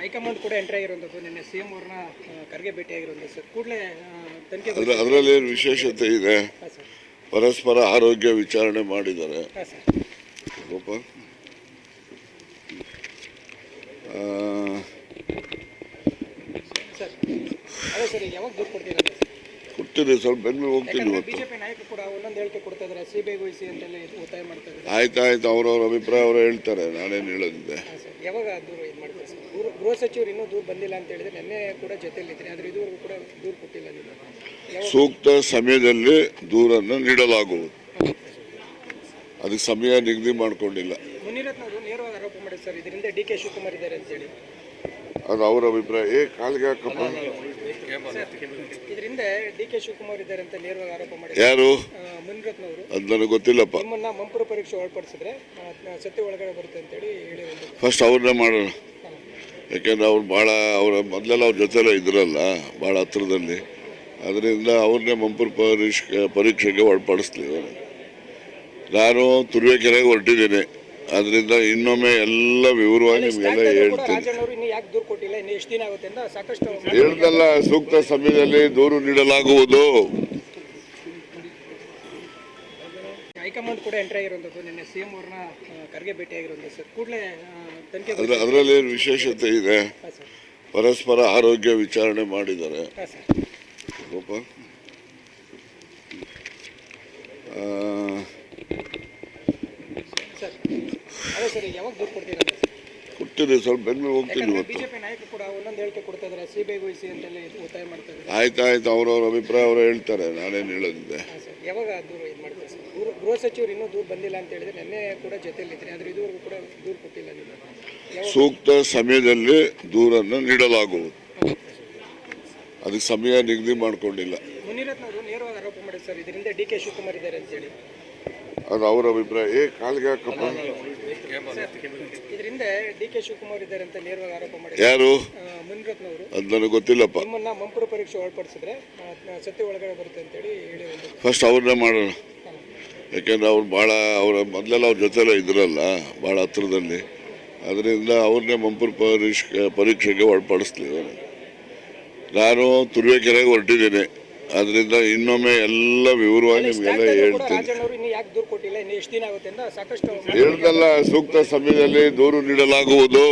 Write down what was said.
High command ಕೂಡ entry ಆಗಿರುವಂಥದ್ದು ನಿನ್ನೆ ಸಿಎಂ ಅವ್ರನ್ನ ಖರ್ಗೆ ಭೇಟಿಯಾಗಿರುವಂಥದ್ದು ಸರ್ ಕೂಡಲೇ ತನಿಖೆ ಅದರಲ್ಲಿ ಏನು ವಿಶೇಷತೆ ಇದೆ? ಪರಸ್ಪರ ಆರೋಗ್ಯ ವಿಚಾರಣೆ ಮಾಡಿದ್ದಾರೆ. ರೂಪ ಸರ್ ಅದೇ ಸರ್ ಯಾವಾಗ ದೂರು ಕೊಡ್ತೀರಾ ಕೊಡ್ತೀರಿ, ಸ್ವಲ್ಪ ಬೆನ್ಮೇಲೆ ಹೋಗ್ತೀನಿ. ಇವತ್ತು ಬಿಜೆಪಿ ನಾಯಕರು ಕೂಡ ಒಂದೊಂದು ಹೇಳಿಕೆ ಕೊಡ್ತಾ ಇದ್ದಾರೆ, ಸಿಬಿಐ ವಹಿಸಿ ಅಂತೆಲ್ಲ ಒತ್ತಾಯ ಮಾಡ್ತಾ ಇದ್ದಾರೆ. ಆಯ್ತಾಯ್ತು, ಅವ್ರವ್ರ ಅಭಿಪ್ರಾಯ ಅವರು ಹೇಳ್ತಾರೆ, ನಾನೇನು ಹೇಳೋದಿದೆ. ಯಾವಾಗ ದೂರು ಇದು ಮಾಡ್ತಾರೆ ಸರ್? ಗೃಹ ಸಚಿವರು ಇನ್ನೂ ದೂರು ಬಂದಿಲ್ಲ ಅಂತ ಹೇಳಿದ್ರೆ ನಿನ್ನೆ ಕೂಡ ಜೊತೆಲಿದ್ರಿ, ಆದರೆ ಇದುವರೆಗೂ ಕೂಡ ದೂರು ಕೊಟ್ಟಿಲ್ಲ ನೀವು. ಸೂಕ್ತ ಸಮಯದಲ್ಲಿ ದೂರನ್ನು ನೀಡಲಾಗುವುದು. ಅದಕ್ಕೆ ಸಮಯ ನಿಗದಿ ಮಾಡಿಕೊಂಡಿಲ್ಲ. ಮುನಿರತ್ನವರು ನೇರವಾಗಿ ಆರೋಪ ಮಾಡಿದ್ರು ಸರ್, ಇದರಿಂದ ಡಿ.ಕೆ. ಶಿವಕುಮಾರ್ ಇದ್ದಾರೆ ಅಂತೇಳಿ. ಅದು ಅವರ ಅಭಿಪ್ರಾಯ. ಕಾಲಿಗೆ ಹಾಕಪ್ಪ, ಇದರಿಂದ ಡಿ.ಕೆ. ಶಿವಕುಮಾರ್ ಇದ್ದಾರೆ ಅಂತ ನೇರವಾಗಿ ಆರೋಪ ಮಾಡಿದ್ರು. ಯಾರು? ಮುನಿರತ್ನವರು. ಅದು ನನಗೆ ಗೊತ್ತಿಲ್ಲಪ್ಪ. ನಿಮ್ಮನ್ನ ಮಂಪುರ ಪರೀಕ್ಷೆ ಒಳಪಡಿಸಿದ್ರೆ ಸತ್ಯ ಒಳಗಡೆ ಬರುತ್ತೆ ಅಂತೇಳಿ ಹೇಳಿದ್ರು. ಫಸ್ಟ್ ಅವ್ರನ್ನೇ ಮಾಡೋಣ, ಯಾಕೆಂದ್ರೆ ಅವ್ರು ಭಾಳ ಮೊದಲೆಲ್ಲ ಅವ್ರ ಜೊತೆಲ್ಲ ಇದ್ರಲ್ಲ ಭಾಳ ಹತ್ರದಲ್ಲಿ. ಅದರಿಂದ ಅವ್ರನ್ನೇ ಮಂಪುರ ಪರೀಕ್ಷೆಗೆ ಒಳಪಡಿಸ್ಲಿ. ನಾನು ತುರುವೇಕೆರೆಗೆ ಹೊರಟಿದ್ದೇನೆ, ಅದರಿಂದ ಇನ್ನೊಮ್ಮೆ ಎಲ್ಲ ವಿವರವಾಗಿ ನಿಮಗೆಲ್ಲ ಹೇಳ್ತೀನಿ. ಹೇಳ್ದಲ್ಲ, ಸೂಕ್ತ ಸಮಯದಲ್ಲಿ ದೂರು ನೀಡಲಾಗುವುದು. ಹೈಕಮಾಂಡ್ ಕೂಡ ಎಂಟ್ರಿ ಆಗಿರುವಂಥದ್ದು ನಿನ್ನೆ ಸಿಎಂ ಅವ್ರನ್ನ ಖರ್ಗೆ ಭೇಟಿಯಾಗಿರುವಂಥದ್ದು ಸರ್ ಕೂಡಲೇ ತನಿಖೆ ಅದರಲ್ಲಿ ಏನು ವಿಶೇಷತೆ ಇದೆ? ಪರಸ್ಪರ ಆರೋಗ್ಯ ವಿಚಾರಣೆ ಮಾಡಿದ್ದಾರೆ. ರೂಪ ಅದೇ ಸರ್ ಯಾವಾಗ ದೂರು ಕೊಡ್ತೀರಾ? ಕೊಡ್ತೀರಿ, ಸ್ವಲ್ಪ ಬೆನ್ಮೇಲೆ ಹೋಗ್ತೀನಿ. ಇವತ್ತು ಬಿಜೆಪಿ ನಾಯಕರು ಕೂಡ ಒಂದೊಂದು ಹೇಳಿಕೆ ಕೊಡ್ತಾ ಇದ್ದಾರೆ, ಸಿಬಿಐ ವಹಿಸಿ ಅಂತೆಲ್ಲ ಒತ್ತಾಯ ಮಾಡ್ತಾ ಇದ್ದಾರೆ. ಆಯ್ತಾಯ್ತು, ಅವ್ರವ್ರ ಅಭಿಪ್ರಾಯ ಅವರು ಹೇಳ್ತಾರೆ, ನಾನೇನು ಹೇಳೋದಿದೆ. ಯಾವಾಗ ದೂರು ಇದು ಮಾಡ್ತಾರೆ ಸರ್? ಗೃಹ ಸಚಿವರು ಇನ್ನೂ ದೂರು ಬಂದಿಲ್ಲ ಅಂತ ಹೇಳಿದ್ರೆ ನಿನ್ನೆ ಕೂಡ ಜೊತೆಲಿದ್ರಿ, ಆದರೆ ಇದುವರೆಗೂ ಕೂಡ ದೂರು ಕೊಟ್ಟಿಲ್ಲ ನೀವು. ಸೂಕ್ತ ಸಮಯದಲ್ಲಿ ದೂರನ್ನು ನೀಡಲಾಗುವುದು. ಅದಕ್ಕೆ ಸಮಯ ನಿಗದಿ ಮಾಡಿಕೊಂಡಿಲ್ಲ. ಮುನಿರತ್ನವರು ನೇರವಾಗಿ ಆರೋಪ ಮಾಡಿದ್ರು ಸರ್, ಇದರಿಂದ ಡಿ.ಕೆ. ಶಿವಕುಮಾರ್ ಇದ್ದಾರೆ ಅಂತೇಳಿ. ಅದು ಅವರ ಅಭಿಪ್ರಾಯ. ಕಾಲಿಗೆ ಹಾಕಪ್ಪ, ಇದರಿಂದ ಡಿ.ಕೆ. ಶಿವಕುಮಾರ್ ಇದ್ದಾರೆ ಅಂತ ನೇರವಾಗಿ ಆರೋಪ ಮಾಡಿದ್ರು. ಯಾರು? ಮುನಿರತ್ನವರು. ಅದು ನನಗೆ ಗೊತ್ತಿಲ್ಲಪ್ಪ. ನಿಮ್ಮನ್ನ ಮಂಪುರ ಪರೀಕ್ಷೆ ಒಳಪಡಿಸಿದ್ರೆ ಸತ್ಯ ಒಳಗಡೆ ಬರುತ್ತೆ ಅಂತೇಳಿ ಹೇಳಿದ್ರು. ಫಸ್ಟ್ ಅವ್ರನ್ನೇ ಮಾಡೋಣ, ಯಾಕೆಂದ್ರೆ ಅವ್ರು ಅವ್ರ ಮೊದಲೆಲ್ಲ ಅವ್ರ ಜೊತೆಲ್ಲ ಇದ್ರಲ್ಲ ಭಾಳ ಹತ್ರದಲ್ಲಿ. ಅದರಿಂದ ಅವ್ರನ್ನೇ ಮಂಪುರ ಪರೀಕ್ಷೆಗೆ ಒಳಪಡಿಸ್ಲಿ. ನಾನು ತುರುವೇಕೆರೆಗೆ ಹೊರಟಿದ್ದೇನೆ, ಅದರಿಂದ ಇನ್ನೊಮ್ಮೆ ಎಲ್ಲ ವಿವರವಾಗಿ ನಿಮಗೆಲ್ಲ ಹೇಳ್ತೀನಿ. ದೂರು ಕೊಟ್ಟಿಲ್ಲ, ಇನ್ನು ಎಷ್ಟು ದಿನ ಆಗುತ್ತೆ ಅಂತ ಸಾಕಷ್ಟು ಹೇಳ್ದಲ್ಲ, ಸೂಕ್ತ ಸಮಯದಲ್ಲಿ ದೂರು ನೀಡಲಾಗುವುದು.